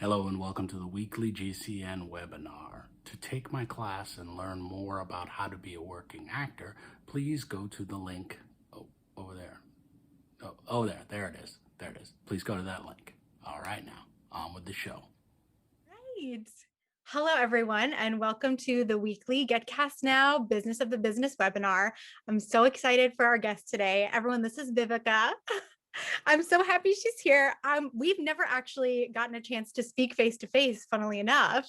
Hello and welcome to the weekly GCN webinar. To take my class and learn more about how to be a working actor, please go to the link over there. There it is. There it is. Please go to that link. All right, now on with the show. Right. Hello, everyone, and welcome to the weekly Get Cast Now Business of the Business webinar. I'm so excited for our guest today. Everyone, this is Viveca. I'm so happy she's here. We've never actually gotten a chance to speak face to face, funnily enough.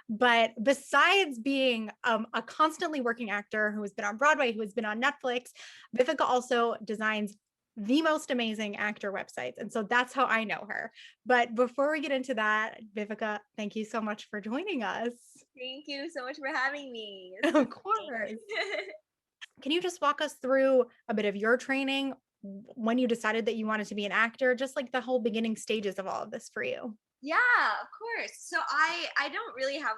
But besides being a constantly working actor who has been on Broadway, who has been on Netflix, Viveca also designs the most amazing actor websites. And so that's how I know her. But before we get into that, Viveca, thank you so much for joining us. Thank you so much for having me. Of course. Can you just walk us through a bit of your training, when you decided that you wanted to be an actor, just like the whole beginning stages of all of this for you? Yeah, of course. So I don't really have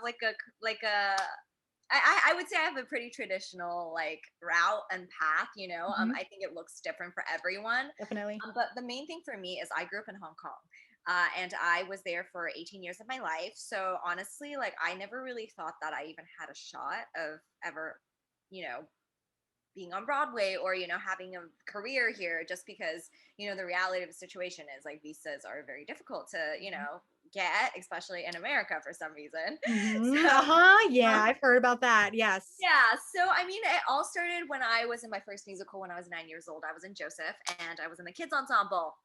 I would say I have a pretty traditional like route and path. Mhm. I think it looks different for everyone. Definitely. But the main thing for me is I grew up in Hong Kong. And I was there for 18 years of my life. So honestly, like I never really thought that I even had a shot of ever, you know, being on Broadway or, having a career here just because, the reality of the situation is like visas are very difficult to, get, especially in America for some reason. Mhm. So, Yeah, um, I've heard about that. Yes. yeah. So, I mean, it all started when I was in my first musical when I was 9 years old. I was in Joseph and I was in the kids ensemble.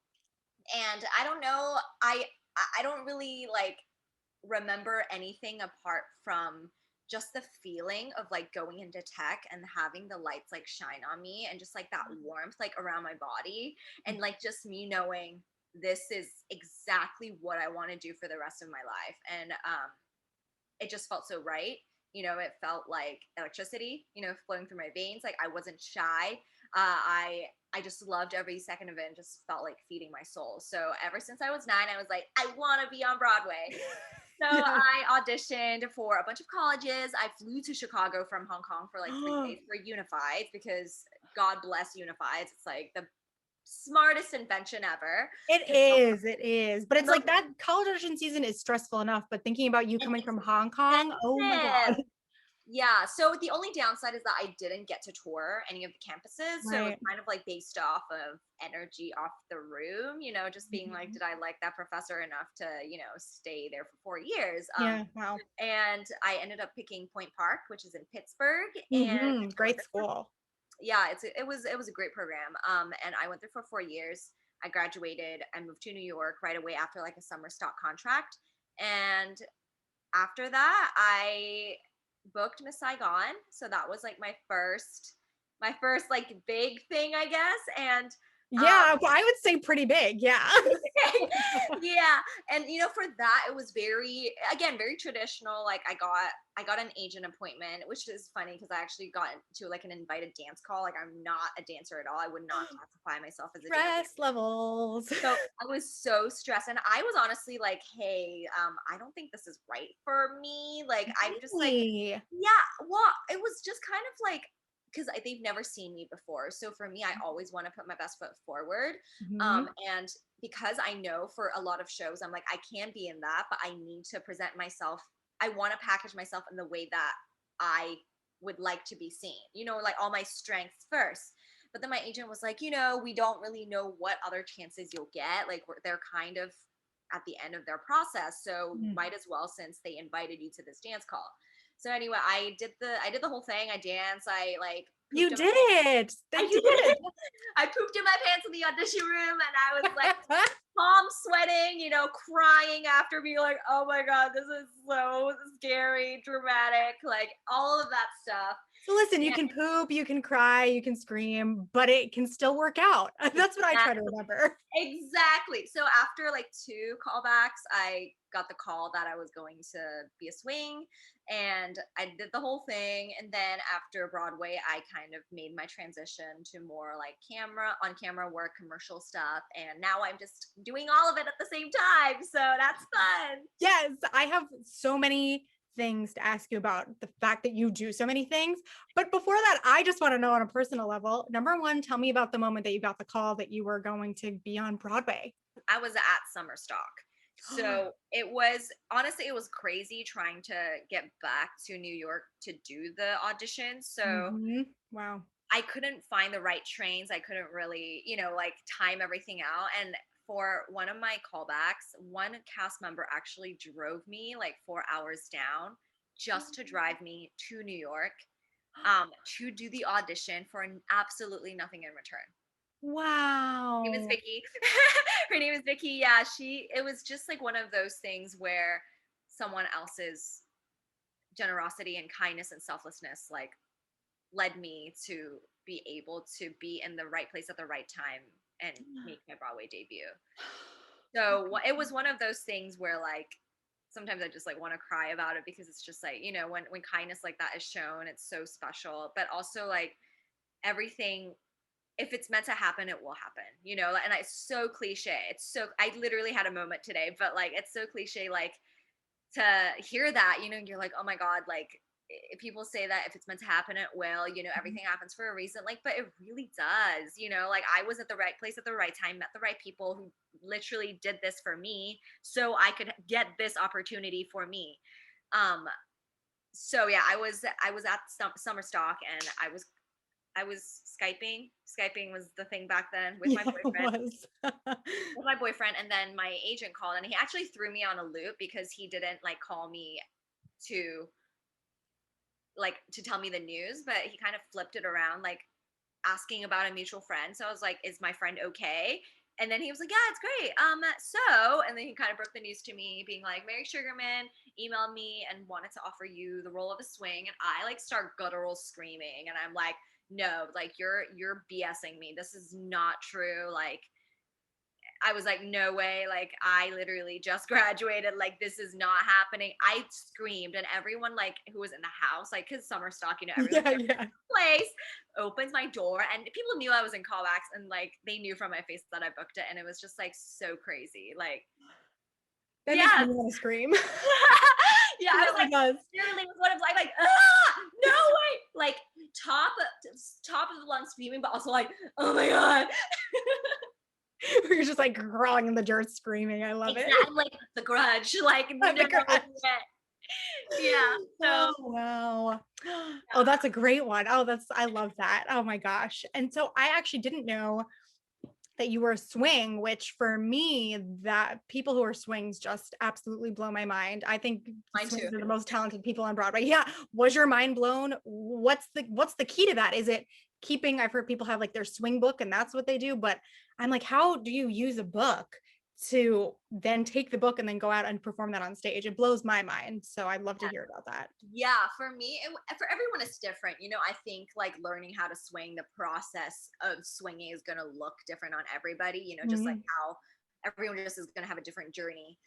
And I don't know, I don't really like remember anything apart from just the feeling of like going into tech and having the lights like shine on me and just like that warmth like around my body and like just me knowing this is exactly what I want to do for the rest of my life. And it just felt so right. It felt like electricity, flowing through my veins. Like I wasn't shy. I just loved every second of it and just felt like feeding my soul. So ever since I was 9, I was like, I want to be on Broadway. So Yeah. I auditioned for a bunch of colleges. I flew to Chicago from Hong Kong for like 3 days for Unified because God bless Unified. It's like the smartest invention ever. It is. But it's like that college audition season is stressful enough, but thinking about you coming It's from Hong Kong, oh my God. expensive. Yeah. So the only downside is that I didn't get to tour any of the campuses. So it was Right. kind of like based off of energy off the room, just being like, Mhm. did I like that professor enough to, stay there for 4 years? Yeah. Wow. And I ended up picking Point Park, which is in Pittsburgh. And I went Great there for, school. yeah, it was a great program. And I went there for 4 years. I graduated. I moved to New York right away after like a summer stock contract. And after that, I booked Miss Saigon. So that was like my first like big thing, I guess. And Yeah, well, I would say pretty big. Yeah. yeah, and for that it was very traditional. Like I got an agent appointment, which is funny because I actually got to like an invited dance call. Like I'm not a dancer at all. I would not classify myself as a dancer. Stress levels. So I was so stressed, and I was honestly like, "Hey, I don't think this is right for me." Like, I'm just like, Really? yeah. Well, it was just kind of like because they've never seen me before. So for me, I always want to put my best foot forward. Mhm. And because I know for a lot of shows, I'm like, I can be in that, but I need to present myself. I want to package myself in the way that I would like to be seen. Like all my strengths first. But then my agent was like, we don't really know what other chances you'll get. Like they're kind of at the end of their process, so Mm. might as well since they invited you to this dance call. So anyway, I did the whole thing. I danced. I like You pooped in my did pants. it. I Thank did. you. I pooped in my pants in the audition room, and I was like palm sweating, crying after being like, oh my God, this is so scary, dramatic, like all of that stuff. So listen, you And can poop, you can cry, you can scream, but it can still work out. That's what I try to exactly, remember. exactly. So after like two callbacks, I got the call that I was going to be a swing, and I did the whole thing. And then after Broadway, I kind of made my transition to more like on camera work, commercial stuff. And now I'm just doing all of it at the same time. So that's fun. Yes, I have so many things to ask you about the fact that you do so many things. But before that, I just want to know on a personal level. Number one, tell me about the moment that you got the call that you were going to be on Broadway. I was at summer stock. So it was honestly, it was crazy trying to get back to New York to do the audition. So Wow. I couldn't find the right trains. I couldn't really, like time everything out. And for one of my callbacks, one cast member actually drove me like 4 hours down just to drive me to New York to do the audition for absolutely nothing in return. Her name is Wow. Vicky. Her name is Vicky. Yeah, it was just like one of those things where someone else's generosity and kindness and selflessness like led me to be able to be in the right place at the right time and make my Broadway debut. So it was one of those things where like sometimes I just like want to cry about it because it's just like, when kindness like that is shown, it's so special. But also like everything, if it's meant to happen, it will happen, and it's so cliche. I literally had a moment today, but like it's so cliche, like to hear that, you're like, oh my God, like if people say that if it's meant to happen, it will, everything happens for a reason. Like, but it really does, like I was at the right place at the right time, met the right people who literally did this for me so I could get this opportunity for me. Um, so yeah, I was at summer stock and I was Skyping. Skyping was the thing back then with Yeah, my it boyfriend. was. With my boyfriend, and then my agent called, and he actually threw me on a loop because he didn't like call me to to tell me the news, but he kind of flipped it around, like asking about a mutual friend. So I was like, "Is my friend okay?" And then he was like, "Yeah, it's great." And then he kind of broke the news to me, being like, "Mary Sugarman emailed me and wanted to offer you the role of a swing," and I like start guttural screaming, and I'm like, "No, like you're BSing me. This is not true." Like I was like, no way. Like, I literally just graduated. Like, this is not happening. I screamed, and everyone, like, who was in the house, like, because summer stock, everyone's Yeah, there yeah. place, opens my door, and people knew I was in callbacks, and, like, they knew from my face that I booked it, and it was just, like, so crazy. Like, That makes yeah. me want to scream. Yeah, It I was really like, does. literally was what it's like, no way. Like, top of the lungs screaming, but also like, oh my God. You're just like crawling in the dirt screaming. I love it. Exactly, like The Grudge, like, no The garage. way. Yeah, so Oh, wow. Oh, yeah. that's a great one. Oh, I love that. Oh my gosh. And so I actually didn't know that you were a swing, which for me, that people who are swings just absolutely blow my mind. I think Mine too. swings are the most talented people on Broadway. Yeah. Was your mind blown? What's the key to that? Is it keeping, I've heard people have like their swing book and that's what they do, but I'm like, how do you use a book to then take the book and then go out and perform that on stage? It blows my mind. So I'd love to hear about that. Yeah, for me, for everyone, it's different. I think like learning how to swing, the process of swinging is going to look different on everybody, just like Mhm. how everyone just is going to have a different journey.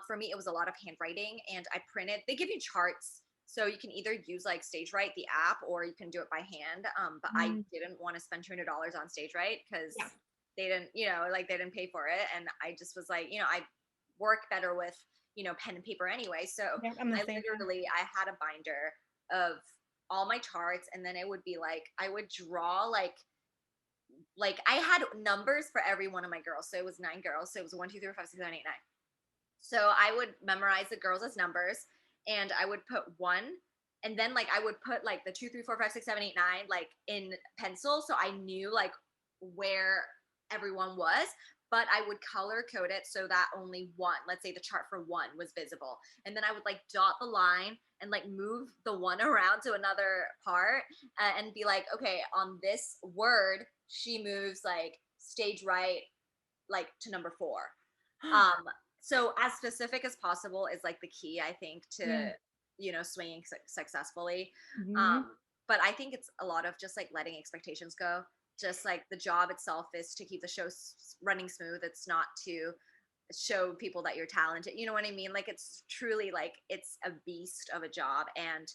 For me, it was a lot of handwriting, and they give you charts. So you can either use like Stage Right, the app, or you can do it by hand. But I Mhm. didn't want to spend $200 on Stage Right because Yeah. they didn't, they didn't pay for it. And I just was like, I work better with, pen and paper anyway. So Yeah. I'm the same. I had a binder of all my charts, and then it would be like I would draw like I had numbers for every one of my girls. So it was 9 girls. So it was 1, 2, 3, 4, 5, 6, 7, 8, 9. So I would memorize the girls as numbers, and I would put one, and then like I would put like the 2, 3, 4, 5, 6, 7, 8, 9 like in pencil, so I knew like where everyone was. But I would color code it so that only one, let's say the chart for one, was visible. And then I would like dot the line and like move the one around to another part, and be like, okay, on this word, she moves like stage right, like to number 4. Um, so as specific as possible is like the key, I think, to Yeah. swinging successfully. Mhm. But I think it's a lot of just like letting expectations go. Just like the job itself is to keep the show running smooth. It's not to show people that you're talented. You know what I mean? Like it's truly like it's a beast of a job, and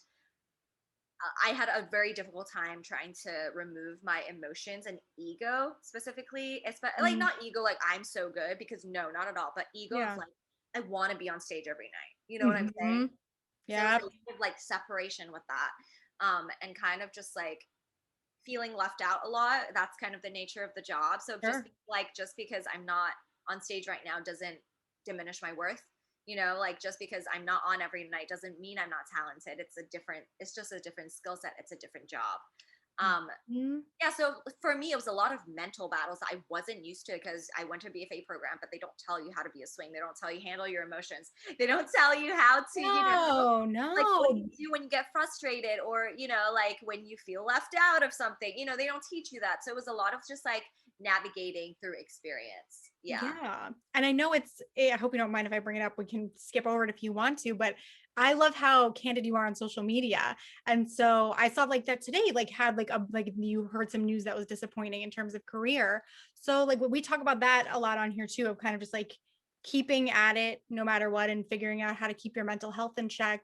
I had a very difficult time trying to remove my emotions and ego specifically. Like Mhm. not ego like I'm so good, because no, not at all. But ego of Yeah. like I want to be on stage every night. You know what I'm saying? Mhm. So it was Yeah. a lot of like separation with that, and kind of just like feeling left out a lot. That's kind of the nature of the job. So Sure. just because I'm not on stage right now doesn't diminish my worth. Like just because I'm not on every night doesn't mean I'm not talented. It's just a different skill set. It's a different job. Mhm. Yeah, so for me, it was a lot of mental battles that I wasn't used to because I went to a BFA program, but they don't tell you how to be a swing. They don't tell you handle your emotions. They don't tell you how to, No, like what no. you do when you get frustrated or, like when you feel left out of something. They don't teach you that. So it was a lot of just like navigating through experience. Yeah. Yeah. And I know I hope you don't mind if I bring it up. We can skip over it if you want to, but I love how candid you are on social media. And so I saw like that today, like had like you heard some news that was disappointing in terms of career. So like we talk about that a lot on here too, of kind of just like keeping at it no matter what and figuring out how to keep your mental health in check.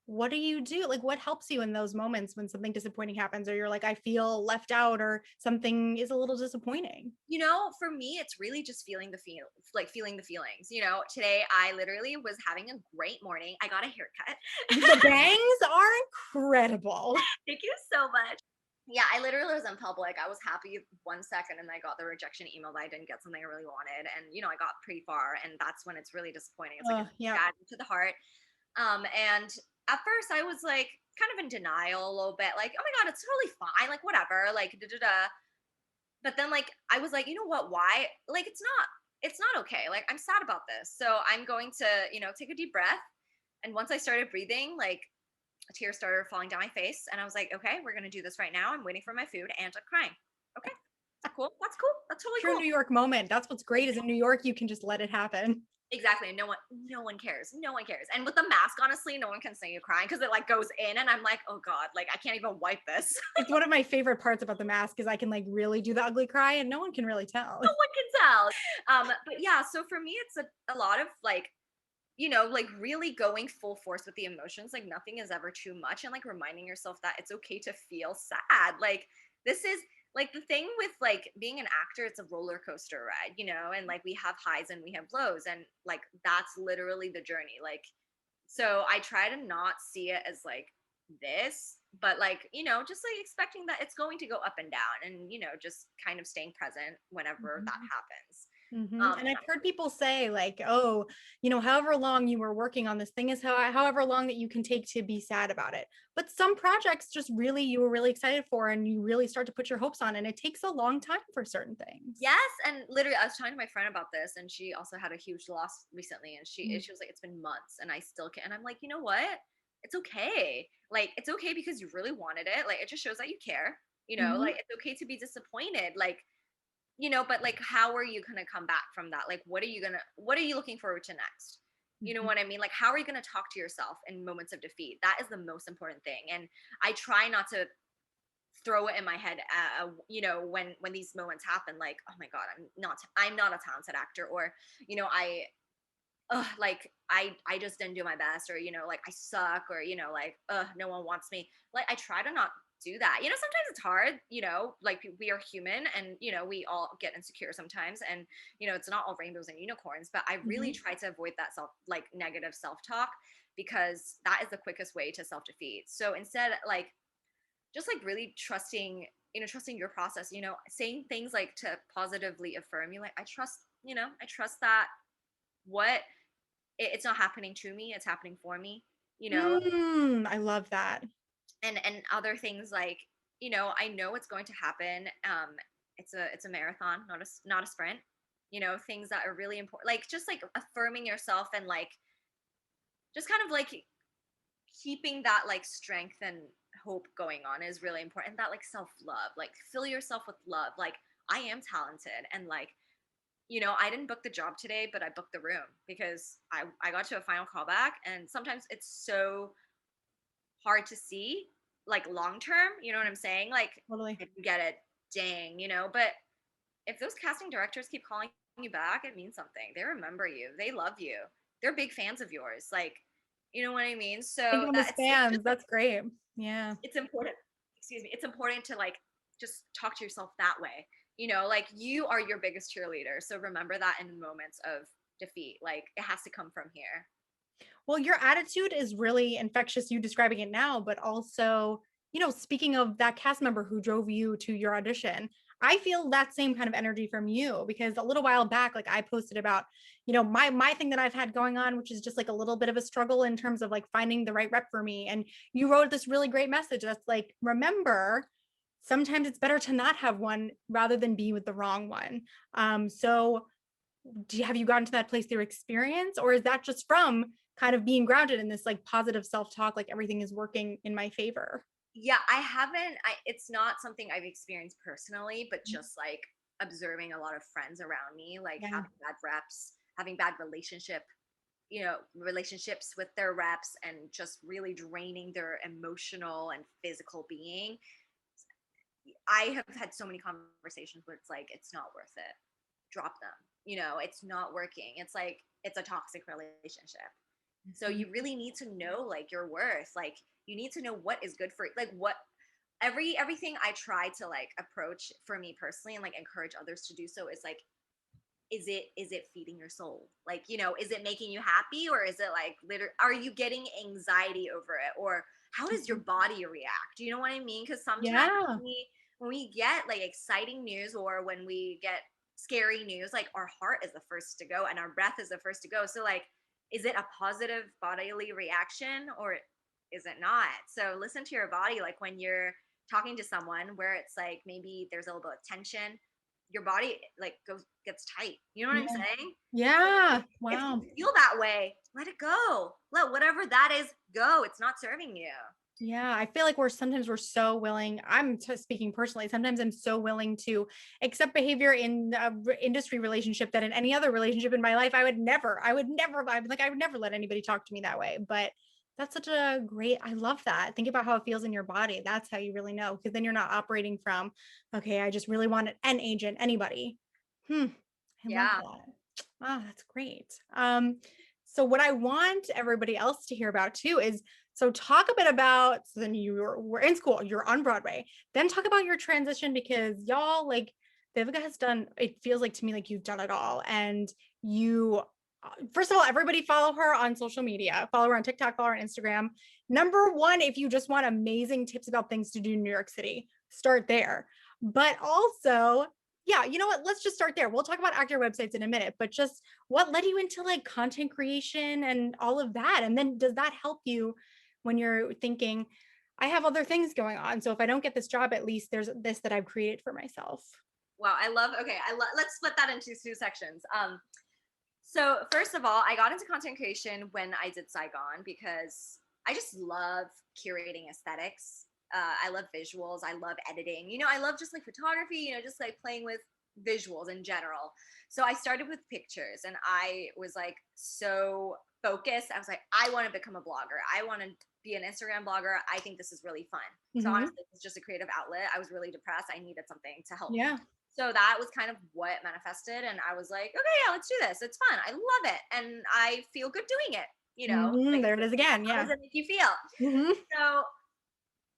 What do you do? Like what helps you in those moments when something disappointing happens or you're like, I feel left out or something is a little disappointing? For me, it's really just feeling the feelings. Today I literally was having a great morning. I got a haircut. The bangs are incredible. Thank you so much. Yeah, I literally was in public. I was happy 1 second and I got the rejection email that I didn't get something I really wanted. And, I got pretty far and that's when it's really disappointing. It's like a Yeah. stab to the heart. And at first I was like kind of in denial a little bit, like, oh my God, it's totally fine. Like, whatever, like, da da da. But then like I was like, you know what, why? Like it's not okay. Like I'm sad about this. So I'm going to, take a deep breath. And once I started breathing, like a tear started falling down my face. And I was like, okay, we're gonna do this right now. I'm waiting for my food and I'm crying. Okay. Cool. That's cool. That's totally True cool. New York moment. That's what's great is in New York, you can just let it happen. Exactly. No one cares. No one cares. And with the mask, honestly, no one can see you crying because it like goes in and I'm like, oh God, like I can't even wipe this. It's one of my favorite parts about the mask is I can like really do the ugly cry and no one can really tell. No one can tell. But yeah, so for me, it's a lot of like, like really going full force with the emotions. Like nothing is ever too much. And like reminding yourself that it's okay to feel sad. Like this is like the thing with like being an actor, it's a roller coaster ride, and like we have highs and we have lows. And like that's literally the journey. Like, so I try to not see it as like this, but like, just like expecting that it's going to go up and down and, just kind of staying present whenever that happens. And I've heard people say like, oh, however long you were working on this thing is however long that you can take to be sad about it. But some projects just really, you were really excited for and you really start to put your hopes on and it takes a long time for certain things. Yes, and literally, I was talking to my friend about this, and she also had a huge loss recently, and she was like, "It's been months, and I still can't." And I'm like, you know what? It's okay. Like, it's okay because you really wanted it. Like, it just shows that you care. Mhm. Like it's okay to be disappointed. Like, but like, how are you gonna come back from that? Like, what are you looking forward to next? You know Mhm. what I mean? Like, how are you gonna talk to yourself in moments of defeat? That is the most important thing. And I try not to throw it in my head when these moments happen, like, oh my God, I'm not a talented actor, or like I just didn't do my best, or like I suck, or like no one wants me. Like I try to not do that. Sometimes it's hard, like we are human, and we all get insecure sometimes, and it's not all rainbows and unicorns, but I really Mhm. try to avoid that negative self-talk, because that is the quickest way to self-defeat. So instead, like, just like really trusting your process, saying things like to positively affirm you, like I trust that what it's not happening to me, it's happening for me, I love that. and other things like, I know it's going to happen. It's a marathon, not a sprint. Things that are really important, like just like affirming yourself, and like just kind of like keeping that like strength and hope going on is really important. That like self-love, like fill yourself with love, like I am talented, and like I didn't book the job today, but I booked the room because I got to a final callback, and sometimes it's so hard to see like long term, you know what I'm saying, like Totally. if you get it, dang, but if those casting directors keep calling you back, it means something. They remember you, they love you, they're big fans of yours, like, you know what I mean? Think So of them that as it's fans. just like That's great. Yeah. it's important, excuse me, it's important to like just talk to yourself that way, like you are your biggest cheerleader, so remember that in moments of defeat, like it has to come from here. Well, your attitude is really infectious, you describing it now, but also, speaking of that cast member who drove you to your audition, I feel that same kind of energy from you, because a little while back, like I posted about, my thing that I've had going on, which is just like a little bit of a struggle in terms of like finding the right rep for me. And you wrote this really great message that's like, remember, sometimes it's better to not have one rather than be with the wrong one. So have you gotten to that place through experience, or is that just from kind of being grounded in this like positive self-talk, like everything is working in my favor? Yeah, it's not something I've experienced personally, but just like observing a lot of friends around me, like Yeah. having bad reps, having bad relationships with their reps, and just really draining their emotional and physical being. I have had so many conversations where it's like, it's not worth it. Drop them. It's not working. It's like, it's a toxic relationship. So Mhm. you really need to know like your worth. Like you need to know what is good for you. Like what everything I try to like approach for me personally and like encourage others to do so is like, is it feeding your soul? Like, is it making you happy, or is it like are you getting anxiety over it, or how does your body react? Do you know what I mean? Because sometimes Yeah. when we get like exciting news, or when we get scary news, like our heart is the first to go and our breath is the first to go. So like, is it a positive bodily reaction, or is it not? So listen to your body. Like when you're talking to someone where it's like maybe there's a little bit of tension, your body like gets tight. You know what I'm Yeah. saying? Yeah. If you Wow. feel that way, let it go. Let whatever that is go. It's not serving you. Yeah, I feel like we're so willing. Speaking personally, sometimes I'm so willing to accept behavior in a industry relationship that in any other relationship in my life, I would never let anybody talk to me that way. But that's such a great, I love that. Think about how it feels in your body. That's how you really know, because then you're not operating from, okay, I just really want an agent, anybody. I love Yeah. that. Ah, that's great. So what I want everybody else to hear about too is, so talk a bit about, so then we're in school, you're on Broadway, then talk about your transition, because y'all, like, Viveca has done, it feels like to me like you've done it all. And you, first of all, everybody follow her on social media, follow her on TikTok, follow her on Instagram. Number one, if you just want amazing tips about things to do in New York City, start there. But also, yeah, you know what? Let's just start there. We'll talk about actor websites in a minute, but just what led you into like content creation and all of that? And then does that help you when you're thinking, I have other things going on, so if I don't get this job, at least there's this that I've created for myself? Wow. Okay. Let's split that into two sections. So first of all, I got into content creation when I did Saigon because I just love curating aesthetics. I love visuals. I love editing. I love just like photography. Just like playing with visuals in general. So I started with pictures, and I was like so focused. I was like, I want to become a blogger. I want to be an Instagram blogger. I think this is really fun. So Mm-hmm. honestly, it's just a creative outlet. I was really depressed. I needed something to help me. Yeah. So that was kind of what manifested. And I was like, okay, yeah, let's do this. It's fun. I love it. And I feel good doing it. Mm-hmm. Like, There it is again. how Yeah. does it make you feel? Mm-hmm. So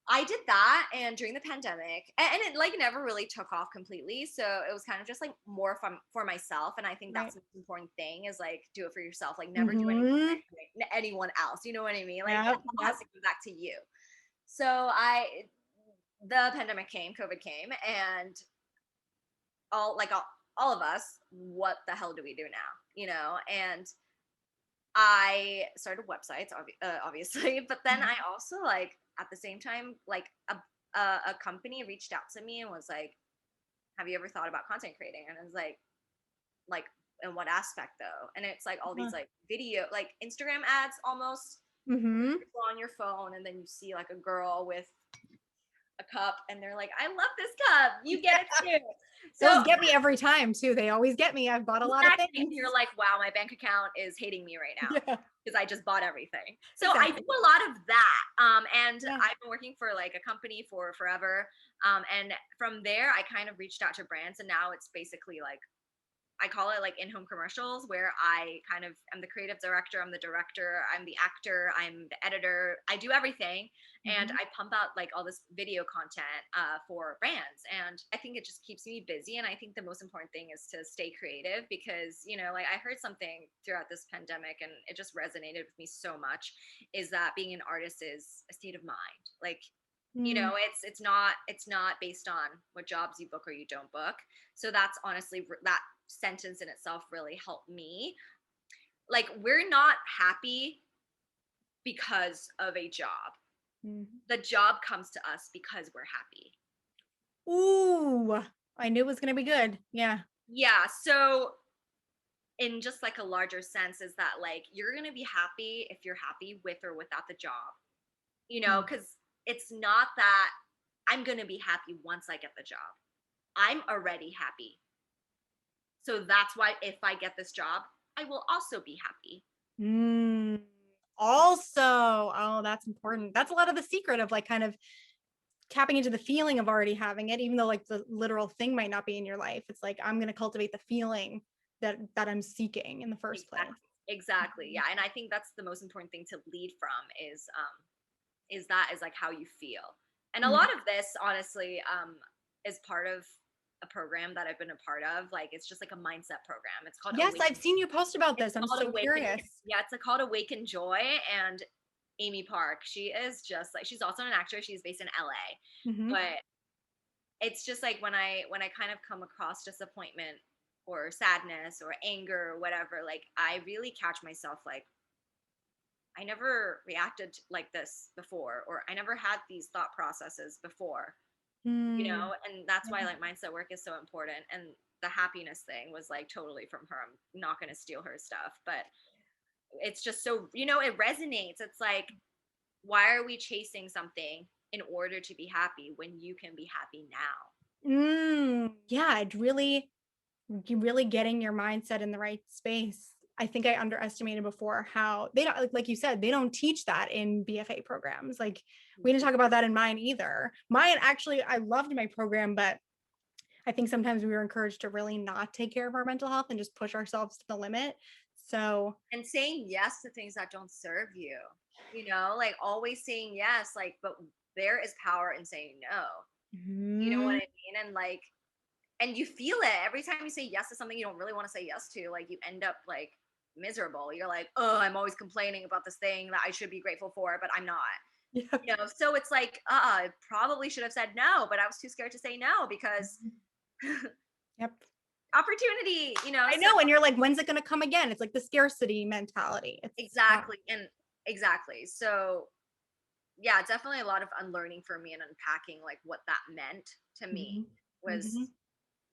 I did that, and during the pandemic, and it like never really took off completely. So it was kind of just like more fun for myself. And I think Right. that's the most important thing is like do it for yourself. Like never do anything Mm-hmm. for anyone else. You know what I mean? Like it Yep. all has Yep. to come back to you. So the pandemic came, COVID came, and all of us, what the hell do we do now? And I started websites, obviously, but then I also like at the same time, like a company reached out to me and was like, "Have you ever thought about content creating?" And I was like, in what aspect though? And it's like all these like video, like Instagram ads almost Mm-hmm. on your phone, and then you see like a girl with a cup, and they're like, "I love this cup. You get it too." So Those get me every time too. They always get me. I've bought a lot of exactly. things. You're like, wow, my bank account is hating me right now Yeah. because I just bought everything. So I do Exactly. a lot of that. And Yeah. I've been working for like a company for forever. And from there, I kind of reached out to brands, and now it's basically like I call it like in-home commercials, where I kind of am the creative director, I'm the director, I'm the actor, I'm the editor, I do everything, and Mm-hmm. I pump out like all this video content for brands, and I think it just keeps me busy. And I think the most important thing is to stay creative, because like I heard something throughout this pandemic, and it just resonated with me so much, is that being an artist is a state of mind. Like You Mm. know, it's not based on what jobs you book or you don't book. So that's honestly that sentence in itself really helped me. Like, we're not happy because of a job. Mhm. The job comes to us because we're happy. Ooh, I knew it was gonna be good. Yeah. Yeah, so in just like a larger sense is that like you're going to be happy if you're happy with or without the job. You know, Mm. cuz it's not that I'm going to be happy once I get the job. I'm already happy. So that's why if I get this job, I will also be happy. Mm. Also, oh, that's important. That's a lot of the secret of like kind of tapping into the feeling of already having it, even though like the literal thing might not be in your life. It's like I'm gonna cultivate the feeling that I'm seeking in the first place. Exactly. Exactly. Mhm. Yeah, and I think that's the most important thing to lead from is that is like how you feel. And a Mhm. lot of this honestly is part of a program that I've been a part of. Like, it's just like a mindset program. It's called Yes, I've Awaken. seen you post about It's this. I'm called so Awaken. curious. Yeah, it's called Awaken Joy. And Amy Park, she is just like, she's also an actress. She's based in LA. Hmm. But it's just like when I kind of come across disappointment or sadness or anger or whatever, like I really catch myself like, I never reacted like this before, or I never had these thought processes before, you Mm. know? And that's why Yeah. like mindset work is so important. And the happiness thing was like totally from her. I'm not going to steal her stuff, but it's just so, you know, it resonates. It's like, why are we chasing something in order to be happy when you can be happy now? Yeah, it really, you really getting your mindset in the right space. I think I underestimated before how they don't, like you said, they don't teach that in BFA programs. Like we didn't talk about that in mine either. Mine actually, I loved my program, but I think sometimes we were encouraged to really not take care of our mental health and just push ourselves to the limit. So, And saying yes to things that don't serve you, you know, like always saying yes, like, but there is power in saying no. You know what mhm, I mean? And like, and you feel it every time you say yes to something you don't really want to say yes to, like you end up like miserable. You're like, oh, I'm always complaining about this thing that I should be grateful for, but I'm not. yep, You know, so it's like, I probably should have said no, but I was too scared to say no because yep. opportunity, you know. I So know. And you're like, when's it going to come again? It's like the scarcity mentality. It's, exactly. And exactly. So yeah, definitely a lot of unlearning for me and unpacking like what that meant to me mhm, was mhm.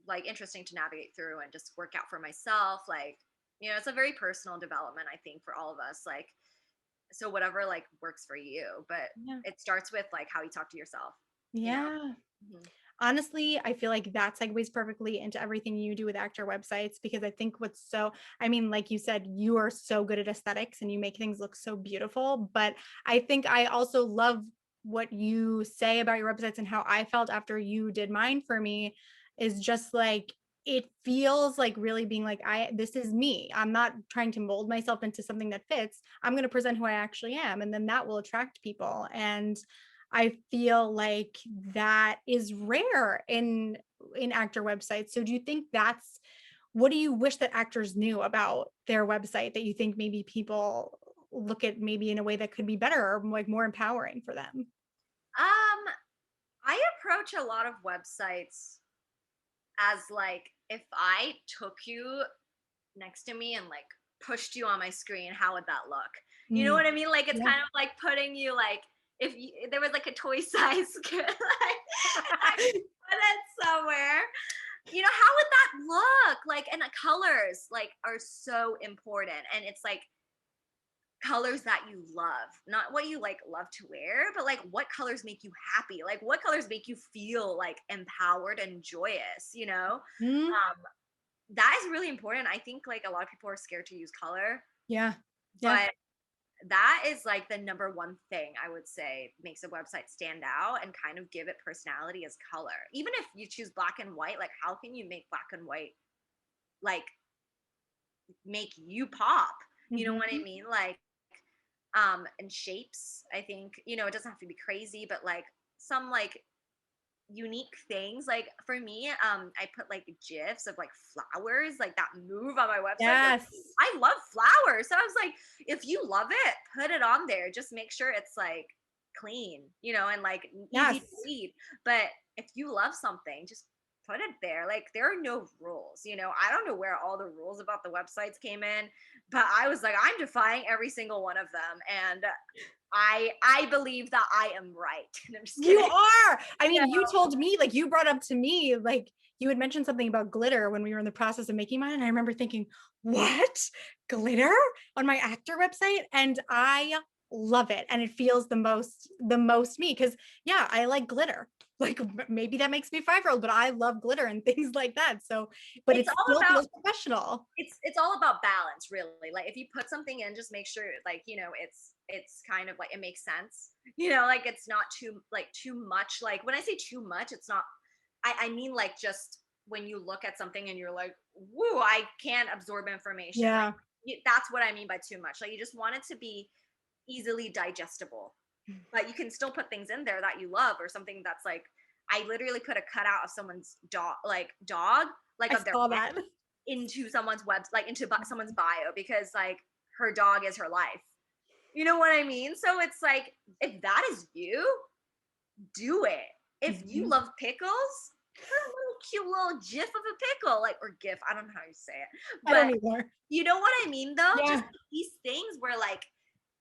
like interesting to navigate through and just work out for myself. Like, you know, it's a very personal development, I think, for all of us. Like, so whatever like works for you, but Yeah. it starts with like how you talk to yourself, you know? Yeah. Mhm. Honestly, I feel like that segues perfectly into everything you do with actor websites because I think what's so, I mean, like you said, you are so good at aesthetics and you make things look so beautiful. But I think I also love what you say about your websites and how I felt after you did mine for me is just like, it feels like really being like, this is me. I'm not trying to mold myself into something that fits. I'm going to present who I actually am. And then that will attract people. And I feel like that is rare in actor websites. So do you think that's, what do you wish that actors knew about their website that you think maybe people look at maybe in a way that could be better or like more empowering for them? Um, I approach a lot of websites as like if I took you next to me and like pushed you on my screen, how would that look? You know Mm, what I mean? Like it's yeah. kind of like putting you like if there was like a toy size like, and I put it somewhere. You know, how would that look? Like, and the colors like are so important. And it's like colors that you love, not what you like love to wear, but like what colors make you happy, like what colors make you feel like empowered and joyous, you know? Mm, That is really important. I think like a lot of people are scared to use color, yeah. Yeah. but that is like the number one thing I would say makes a website stand out and kind of give it personality is color. Even if you choose black and white, like how can you make black and white like make you pop? You know what I Mhm. mean? Like and shapes, I think, you know, it doesn't have to be crazy, but like some like unique things. Like for me, I put like gifs of like flowers, like that move on my website. Yes. I love flowers. So I was like, if you love it, put it on there. Just make sure it's like clean, you know, and like Yes. easy to read. But if you love something, just put it there. Like there are no rules, you know. I don't know where all the rules about the websites came in, but I was like, I'm defying every single one of them. And I believe that I am right. I'm just You kidding. are. I mean, Yeah. you told me, like, you brought up to me, like, you had mentioned something about glitter when we were in the process of making mine. And I remember thinking, what? Glitter on my actor website? And I love it. And it feels the most me. Cause yeah, I like glitter. Like maybe that makes me 5-year-old, but I love glitter and things like that. So, but It's it all still about feels professional. it's all about balance, really. Like if you put something in, just make sure like, you know, it's kind of like it makes sense. You know, like it's not too much. Like when I say too much, it's not I mean like just when you look at something and you're like, woo, I can't absorb information. Like Yeah. that's what I mean by too much. Like you just want it to be easily digestible. But you can still put things in there that you love or something that's like I literally put a cutout of someone's dog, like I of their saw pet that. into someone's like into someone's bio because like her dog is her life. You know what I mean? So it's like if that is you, do it. If you Mhm. love pickles, put a little cute little gif of a pickle, like or gif. I don't know how you say it, I don't but either. you know what I mean though? Yeah. Just these things where like,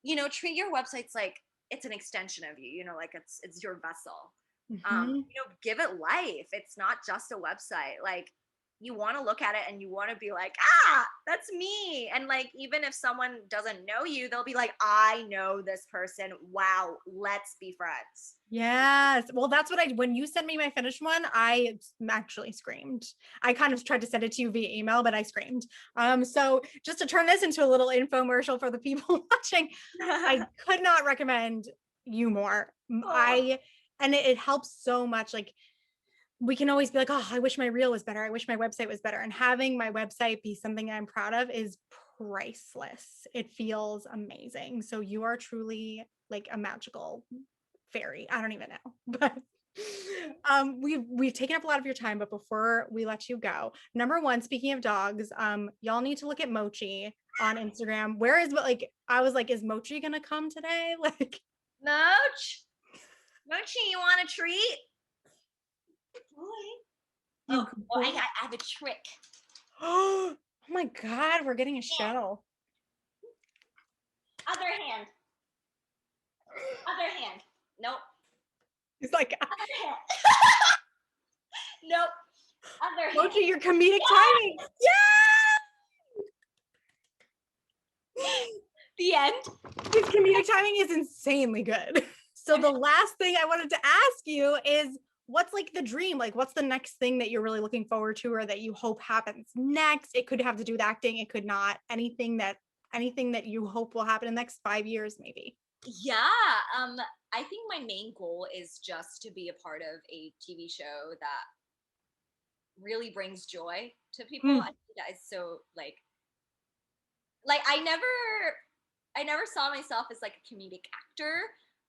you know, treat your websites like it's an extension of you, you know, like it's your vessel. Mhm. You know, give it life. It's not just a website. Like you want to look at it and you want to be like, that's me. And like even if someone doesn't know you, they'll be like, I know this person. Wow, let's be friends. Yes. Well, that's what when you sent me my finished one, I actually screamed. I kind of tried to send it to you via email, but I screamed. So just to turn this into a little infomercial for the people watching, I could not recommend you more. Oh, And it helps so much. Like we can always be like, oh, I wish my reel was better. I wish my website was better. And having my website be something I'm proud of is priceless. It feels amazing. So you are truly like a magical fairy. I don't even know. But we've taken up a lot of your time, but before we let you go, number one, speaking of dogs, y'all need to look at Mochi on Instagram. Where is like I was like, is Mochi gonna come today? Like Moch, Mochi, you want a treat? Boy. you I have a trick. oh my god, we're getting a show. Other hand. Other hand. Nope. He's like, Other hand. Nope. Other hand. Mochi, your comedic timing. The end. His comedic timing is insanely good. So the last thing I wanted to ask you is what's like the dream? Like what's the next thing that you're really looking forward to or that you hope happens next? It could have to do with acting, it could not. Anything that you hope will happen in the next 5 years, maybe. Yeah. I think my main goal is just to be a part of a TV show that really brings joy to people. Mm, I think that is so like I never saw myself as like a comedic actor,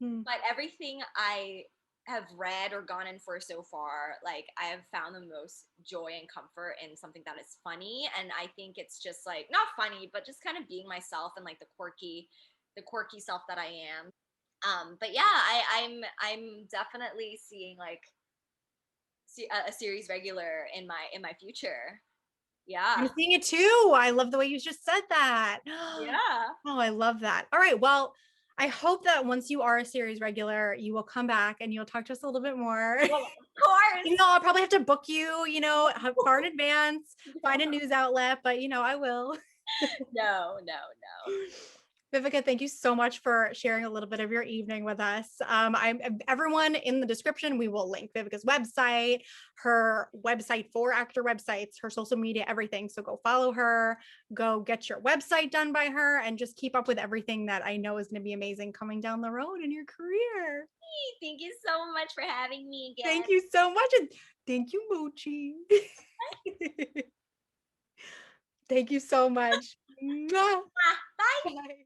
mm. but everything I have read or gone in for so far, like I have found the most joy and comfort in something that is funny. And I think it's just like not funny, but just kind of being myself and like the quirky self that I am. But yeah, I'm definitely seeing like a series regular in my future. Yeah. I'm seeing it too. I love the way you just said that. Yeah. Oh, I love that. All right. Well, I hope that once you are a series regular, you will come back and you'll talk to us a little bit more. Well, of course. I'll probably have to book you, far in advance, find a news outlet, but I will. No. Vivica, thank you so much for sharing a little bit of your evening with us. I'm everyone in the description. We will link Vivica's website, her website for actor websites, her social media, everything. So go follow her, go get your website done by her, and just keep up with everything that I know is going to be amazing coming down the road in your career. Thank you so much for having me again. Thank you so much. And thank you, Mochi. Thank you so much. Mwah. Bye. Bye.